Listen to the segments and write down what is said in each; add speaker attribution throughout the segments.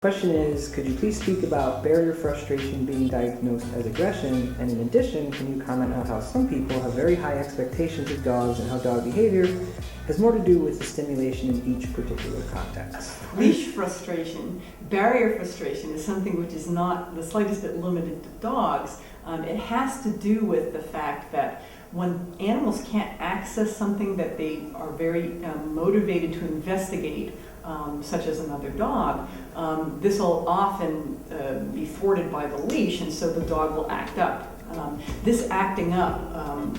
Speaker 1: Question is, could you please speak about barrier frustration being diagnosed as aggression? And in addition, can you comment on how some people have very high expectations of dogs and how dog behavior has more to do with the stimulation in each particular context?
Speaker 2: Leash frustration, barrier frustration is something which is not the slightest bit limited to dogs. It has to do with the fact that when animals can't access something that they are very motivated to investigate, such as another dog, this will often be thwarted by the leash, and so the dog will act up. This acting up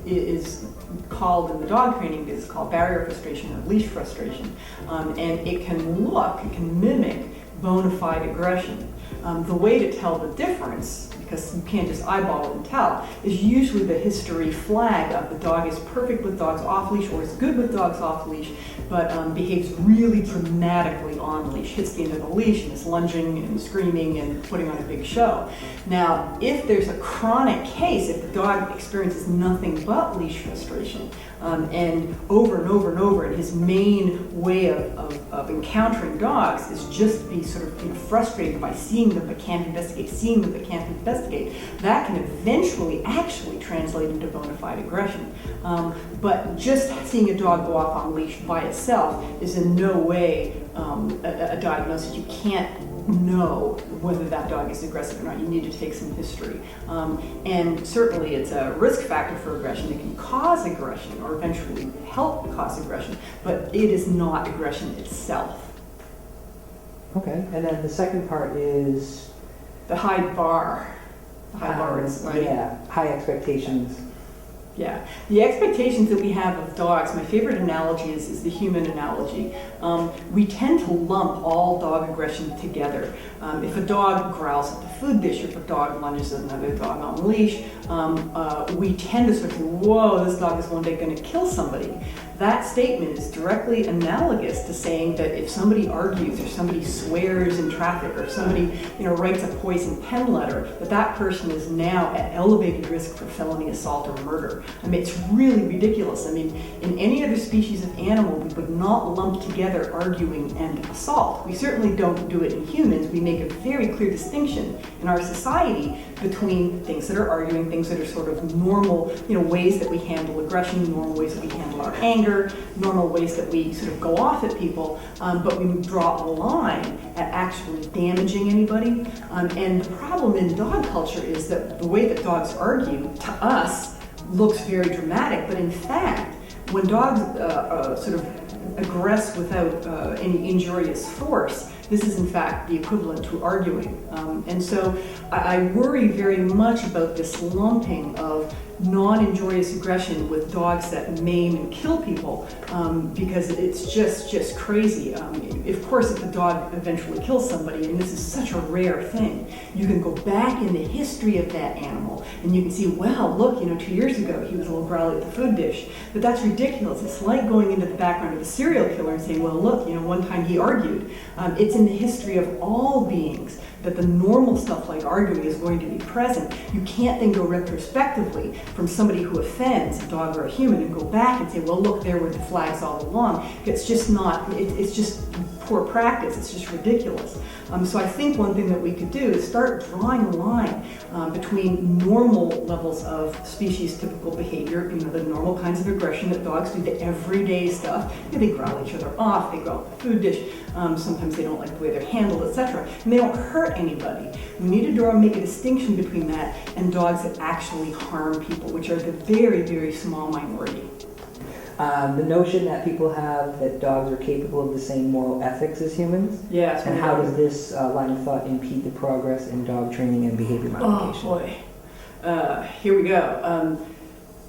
Speaker 2: is called, in the dog training, is called barrier frustration or leash frustration, and it can mimic bona fide aggression. The way to tell the difference, because you can't just eyeball it and tell, is usually the history flag of the dog is perfect with dogs off leash or is good with dogs off leash, but behaves really dramatically on leash, hits the end of the leash and is lunging and screaming and putting on a big show. Now, if there's a chronic case, if the dog experiences nothing but leash frustration, and over and over and over, and his main way of encountering dogs is just to be sort of frustrated by seeing them but can't investigate, seeing them but can't investigate, that can eventually actually translate into bona fide aggression. But just seeing a dog go off on leash by itself is in no way a diagnosis. You can't know whether that dog is aggressive or not. You need to take some history. And certainly it's a risk factor for aggression. It can cause aggression or eventually help cause aggression, but it is not aggression itself.
Speaker 1: Okay, and then the second part is?
Speaker 2: The high bar. The high bar is, right?
Speaker 1: Yeah, high expectations.
Speaker 2: Yeah, the expectations that we have of dogs, my favorite analogy is the human analogy. We tend to lump all dog aggression together. If a dog growls at the food dish, or if a dog lunges at another dog on leash, we tend to sort of, whoa, this dog is one day going to kill somebody. That statement is directly analogous to saying that if somebody argues or somebody swears in traffic or somebody writes a poison pen letter, that person is now at elevated risk for felony assault or murder. I mean, it's really ridiculous. I mean, in any other species of animal, we would not lump together arguing and assault. We certainly don't do it in humans. We make a very clear distinction in our society between things that are arguing, things that are sort of normal, ways that we handle aggression, normal ways that we handle our anger, normal ways that we sort of go off at people, but we draw a line at actually damaging anybody. And the problem in dog culture is that the way that dogs argue, to us, looks very dramatic, but in fact, when dogs sort of aggress without any injurious force, this is in fact the equivalent to arguing. And so I worry very much about this lumping of non-injurious aggression with dogs that maim and kill people, because it's just crazy. Of course, if the dog eventually kills somebody, and this is such a rare thing, you can go back in the history of that animal and you can see, well, look, 2 years ago he was a little growly at the food dish. But that's ridiculous. It's like going into the background of a serial killer and saying, well, look, one time he argued. It's in the history of all beings that the normal stuff like arguing is going to be present. You can't then go retrospectively from somebody who offends, a dog or a human, and go back and say, well, look, there were the flags all along. It's just not, it's just poor practice. It's just ridiculous. So I think one thing that we could do is start drawing a line between normal levels of species typical behavior, the normal kinds of aggression that dogs do, the everyday stuff. They growl each other off, they growl at the food dish, sometimes they don't like the way they're handled, etc. And they don't hurt anybody. We need to make a distinction between that and dogs that actually harm people, which are the very, very small minority.
Speaker 1: The notion that people have that dogs are capable of the same moral ethics as humans?
Speaker 2: Yes.
Speaker 1: And how does this line of thought impede the progress in dog training and behavior modification?
Speaker 2: Oh boy. Here we go.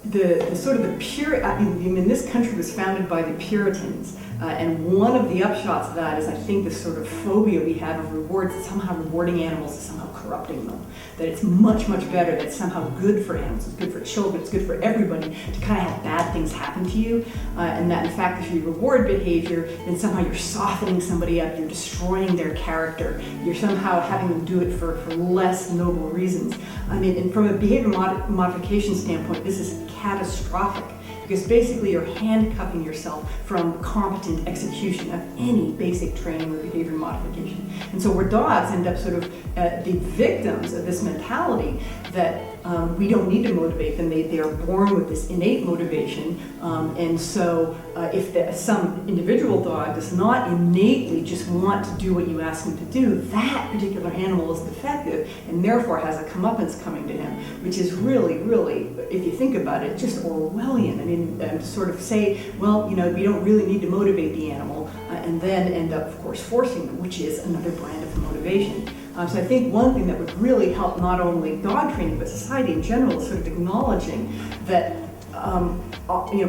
Speaker 2: The sort of the this country was founded by the Puritans, and one of the upshots of that is, I think, this sort of phobia we have of rewards, that somehow rewarding animals is somehow corrupting them, that it's much, much better, that it's somehow good for animals, it's good for children, it's good for everybody to kind of have bad things happen to you, and that in fact if you reward behavior, then somehow you're softening somebody up, you're destroying their character, you're somehow having them do it for less noble reasons. I mean, and from a behavior modification standpoint, this is catastrophic. because basically you're handcuffing yourself from competent execution of any basic training or behavior modification. And so where dogs end up sort of the victims of this mentality that we don't need to motivate them, they are born with this innate motivation, and so if some individual dog does not innately just want to do what you ask him to do, that particular animal is defective and therefore has a comeuppance coming to him, which is really, really, if you think about it, just Orwellian. I mean, to sort of say, well, you know, we don't really need to motivate the animal, and then end up, of course, forcing them, which is another brand of motivation. So I think one thing that would really help not only dog training but society in general is sort of acknowledging that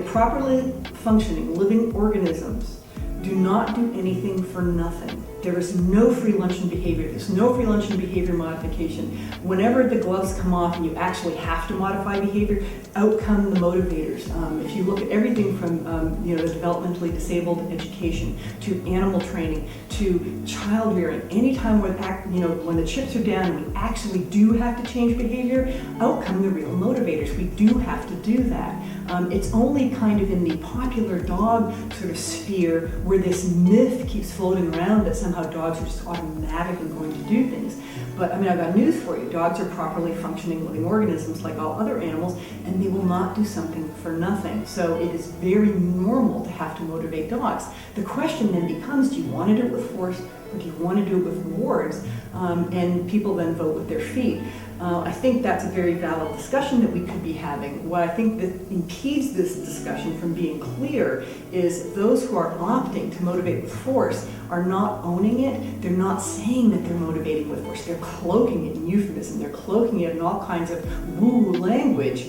Speaker 2: properly functioning living organisms do not do anything for nothing. There is no free lunch in behavior. There's no free lunch in behavior modification. Whenever the gloves come off and you actually have to modify behavior, out come the motivators. If you look at everything from the developmentally disabled education to animal training to child rearing, anytime when the chips are down and we actually do have to change behavior, out come the real motivators. We do have to do that. It's only kind of in the popular dog sort of sphere where this myth keeps floating around that somehow dogs are just automatically going to do things. But I mean, I've got news for you. Dogs are properly functioning living organisms like all other animals, and they will not do something for nothing. So it is very normal to have to motivate dogs. The question then becomes, do you want to do it with force or do you want to do it with rewards? And people then vote with their feet. I think that's a very valid discussion that we could be having. What I think that impedes this discussion from being clear is those who are opting to motivate with force are not owning it. They're not saying that they're motivating with force. They're cloaking it in euphemism. They're cloaking it in all kinds of woo language,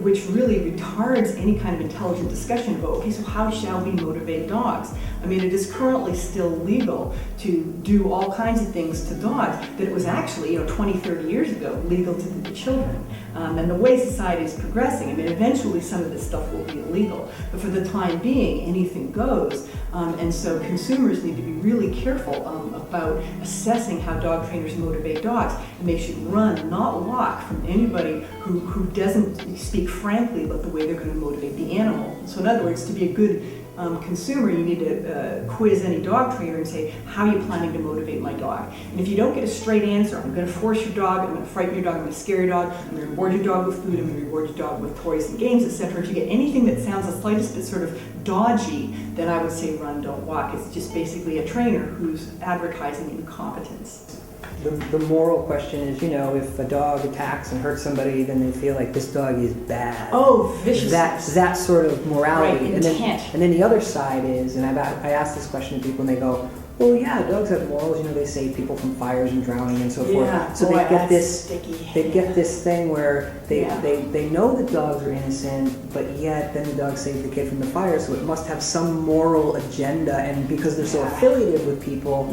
Speaker 2: which really retards any kind of intelligent discussion about, okay, so how shall we motivate dogs? I mean, it is currently still legal to do all kinds of things to dogs that it was actually, 20, 30 years ago, legal to do to children. And the way society is progressing, I mean, eventually some of this stuff will be illegal. But for the time being, anything goes. And so consumers need to be really careful about assessing how dog trainers motivate dogs. And they should run, not walk, from anybody who doesn't speak frankly about the way they're going to motivate the animal. So in other words, to be a good consumer, you need to quiz any dog trainer and say, how are you planning to motivate my dog? And if you don't get a straight answer, I'm going to force your dog, I'm going to frighten your dog, I'm going to scare your dog, I'm going to reward your dog with food, I'm going to reward your dog with toys and games, etc. If you get anything that sounds the slightest bit sort of dodgy, then I would say run, don't walk. It's just basically a trainer who's advertising incompetence.
Speaker 1: The moral question is, if a dog attacks and hurts somebody, then they feel like this dog is bad.
Speaker 2: Oh, vicious.
Speaker 1: That sort of morality.
Speaker 2: Right, intent.
Speaker 1: And then the other side is, and I ask this question to people and they go, well, yeah, dogs have morals. They save people from fires and drowning and so forth. So they get this thing where they know that dogs are innocent, but yet then the dog saved the kid from the fire, so it must have some moral agenda. And because they're so affiliated with people,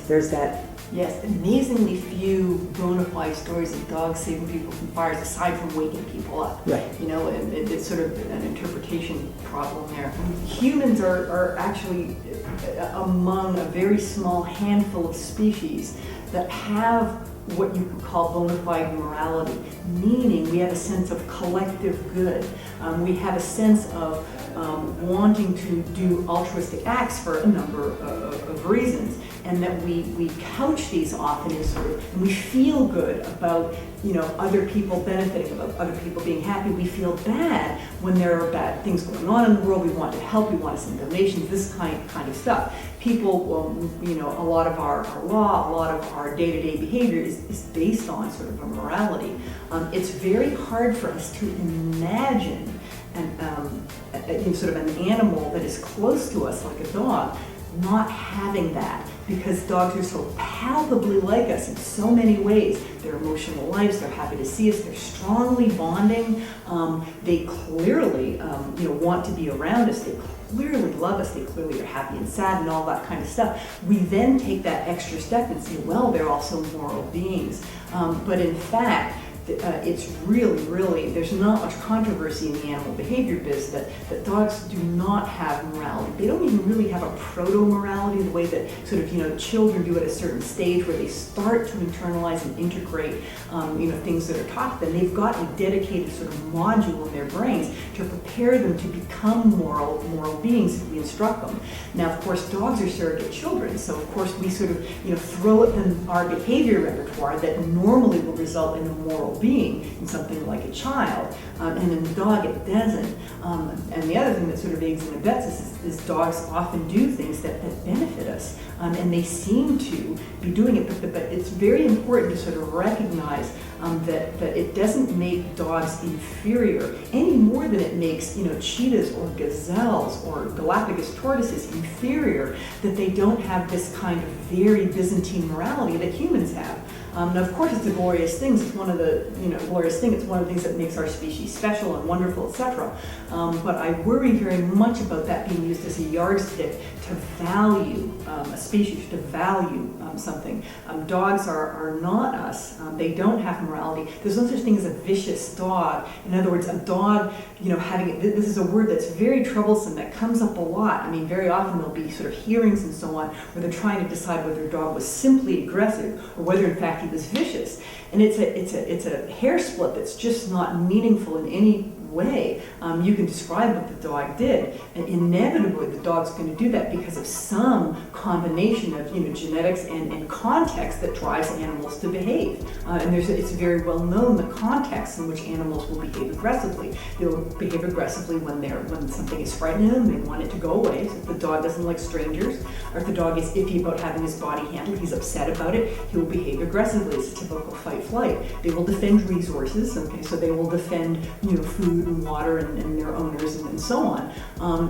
Speaker 1: there's that.
Speaker 2: Yes, amazingly few bona fide stories of dogs saving people from fires, aside from waking people up.
Speaker 1: Right.
Speaker 2: And it's sort of an interpretation problem there. Humans are actually among a very small handful of species that have what you could call bona fide morality, meaning we have a sense of collective good. We have a sense of wanting to do altruistic acts for a number of reasons, and that we couch these often in sort of, and we feel good about other people benefiting, about other people being happy. We feel bad when there are bad things going on in the world. We want to help. We want to send donations. This kind of stuff. People, a lot of our law, a lot of our day-to-day behavior is based on sort of a morality. It's very hard for us to imagine sort of an animal that is close to us, like a dog, not having that, because dogs are so palpably like us in so many ways. Their emotional lives, they're happy to see us, they're strongly bonding, they clearly want to be around us, they clearly love us, they clearly are happy and sad and all that kind of stuff. We then take that extra step and say, well, they're also moral beings. But in fact, it's really, there's not much controversy in the animal behavior biz that dogs do not have morality. They don't even really have a proto-morality the way that sort of, children do at a certain stage where they start to internalize and integrate, things that are taught to them. They've got a dedicated sort of module in their brains to prepare them to become moral beings if we instruct them. Now, of course, dogs are surrogate children, so of course we sort of, throw at them our behavior repertoire that normally will result in a moral being in something like a child, and in the dog it doesn't. And the other thing that sort of aids and abets us is dogs often do things that benefit us, and they seem to be doing it, but it's very important to sort of recognize that it doesn't make dogs inferior any more than it makes cheetahs or gazelles or Galapagos tortoises inferior, that they don't have this kind of very Byzantine morality that humans have. Now, of course, it's a glorious thing. It's one of the It's one of the things that makes our species special and wonderful, etc. But I worry very much about that being used as a yardstick to value a species, to value something. Dogs are not us. They don't have morality. There's no such thing as a vicious dog. In other words, a dog, this is a word that's very troublesome, that comes up a lot. I mean, very often there'll be sort of hearings and so on where they're trying to decide whether a dog was simply aggressive or whether in fact he was vicious. And it's a hair split that's just not meaningful in any way. You can describe what the dog did, and inevitably the dog's going to do that because of some combination of genetics and context that drives animals to behave. And it's very well known the context in which animals will behave aggressively. They'll behave aggressively when something is frightening them, they want it to go away. So if the dog doesn't like strangers, or if the dog is iffy about having his body handled, he's upset about it, he will behave aggressively. It's a typical fight-flight. They will defend resources, okay, so they will defend food and water and their owners and so on.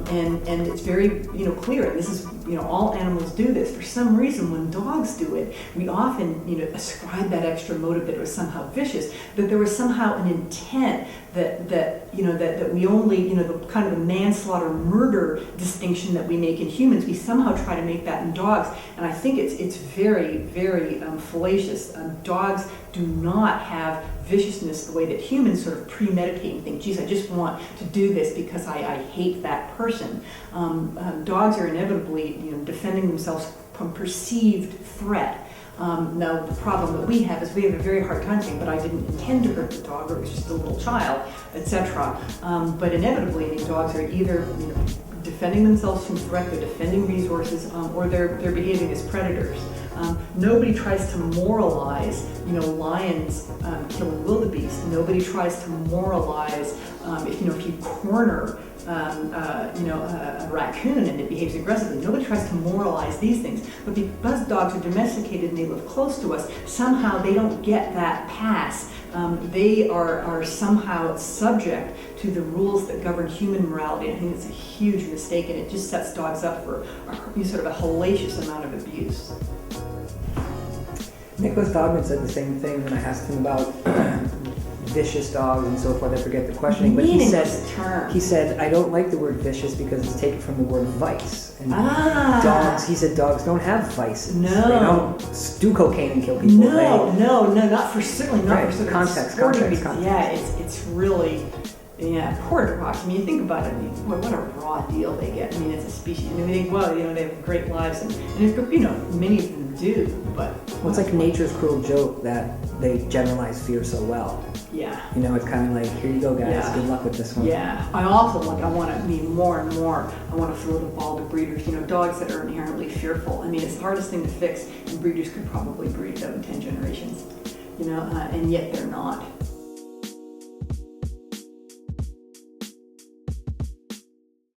Speaker 2: And it's very clear, and this is all animals do this. For some reason, when dogs do it, we often ascribe that extra motive that it was somehow vicious, that there was somehow an intent that we only the kind of the manslaughter murder distinction that we make in humans, we somehow try to make that in dogs, and I think it's very, very fallacious. Dogs do not have viciousness the way that humans sort of premeditate and think, geez, I just want to do this because I hate that person. Dogs are inevitably defending themselves from perceived threat. Now, the problem that we have is we have a very hard time saying, but I didn't intend to hurt the dog, or it was just a little child, etc. But inevitably, dogs are either defending themselves from threat, they're defending resources, or they're behaving as predators. Nobody tries to moralize, lions killing wildebeest. Nobody tries to moralize if you corner a raccoon and it behaves aggressively. Nobody tries to moralize these things. But because dogs are domesticated and they live close to us, somehow they don't get that pass. They are somehow subject to the rules that govern human morality. I think it's a huge mistake, and it just sets dogs up for sort of a hellacious amount of abuse.
Speaker 1: Nicholas Dogman said the same thing when I asked him about vicious dogs and so forth. I forget the questioning, but he said, I don't like the word vicious because it's taken from the word vice. And he said dogs don't have vices.
Speaker 2: No.
Speaker 1: They don't do cocaine and kill people.
Speaker 2: No, not for certainly not for sort of
Speaker 1: context.
Speaker 2: Yeah, it's really. Yeah, poor dogs. I mean, you think about it. What a raw deal they get. I mean, it's a species. I mean, they think, well, they have great lives, and many of them do. But
Speaker 1: it's like nature's cruel joke that they generalize fear so well.
Speaker 2: Yeah.
Speaker 1: It's kind of like, here you go, guys. Yeah. Good luck with this one.
Speaker 2: Yeah. I also I want to mean more and more. I want to throw the ball to breeders. Dogs that are inherently fearful. I mean, it's the hardest thing to fix, and breeders could probably breed them in 10 generations. And yet they're not.